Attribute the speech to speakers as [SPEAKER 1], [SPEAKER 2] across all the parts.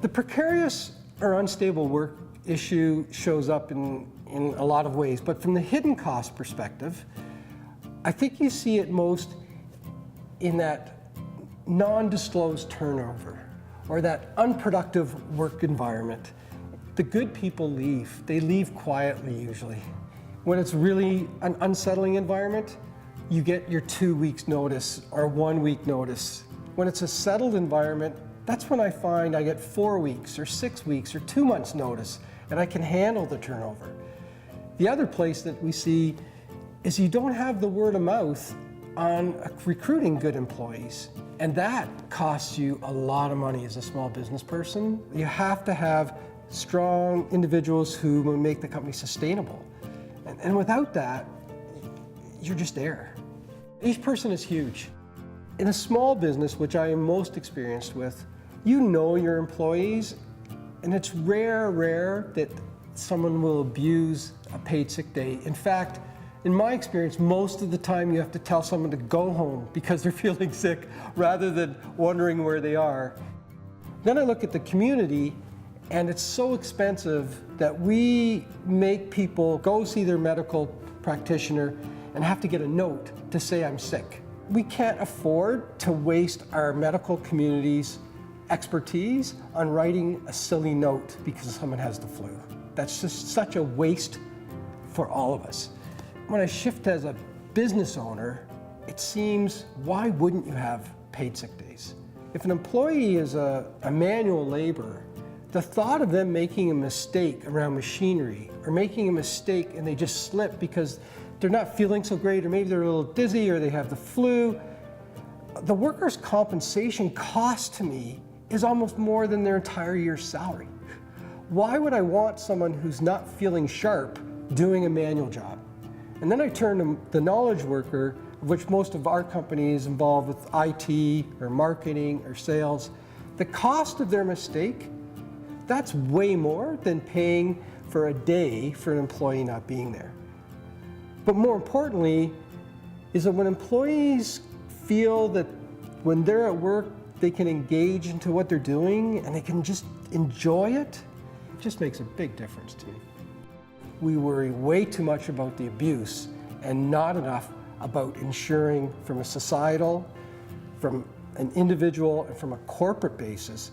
[SPEAKER 1] The precarious or unstable work issue shows up in a lot of ways, but from the hidden cost perspective, I think you see it most in that non-disclosed turnover or that unproductive work environment. The good people leave. They leave quietly usually. When it's really an unsettling environment, you get your 2 weeks notice or 1 week notice. When it's a settled environment, that's when I find I get 4 weeks or 6 weeks or 2 months notice, and I can handle the turnover. The other place that we see is you don't have the word of mouth on recruiting good employees. And that costs you a lot of money as a small business person. You have to have strong individuals who will make the company sustainable. And without that, you're just there. Each person is huge. In a small business, which I am most experienced with, you know your employees, and it's rare that someone will abuse a paid sick day. In fact, in my experience, most of the time you have to tell someone to go home because they're feeling sick rather than wondering where they are. Then I look at the community, and it's so expensive that we make people go see their medical practitioner and have to get a note to say I'm sick. We can't afford to waste our medical community's expertise on writing a silly note because someone has the flu. That's just such a waste for all of us. When I shift as a business owner, it seems, why wouldn't you have paid sick days? If an employee is a manual laborer, the thought of them making a mistake around machinery or making a mistake and they just slip because they're not feeling so great, or maybe they're a little dizzy, or they have the flu, the workers' compensation cost to me is almost more than their entire year's salary. Why would I want someone who's not feeling sharp doing a manual job? And then I turn to the knowledge worker, which most of our company is involved with IT or marketing or sales. The cost of their mistake, that's way more than paying for a day for an employee not being there. But more importantly, is that when employees feel that when they're at work, they can engage into what they're doing and they can just enjoy it, it just makes a big difference to me. We worry way too much about the abuse and not enough about ensuring from a societal, from an individual, and from a corporate basis,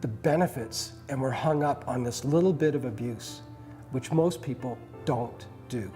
[SPEAKER 1] the benefits, and we're hung up on this little bit of abuse, which most people don't do.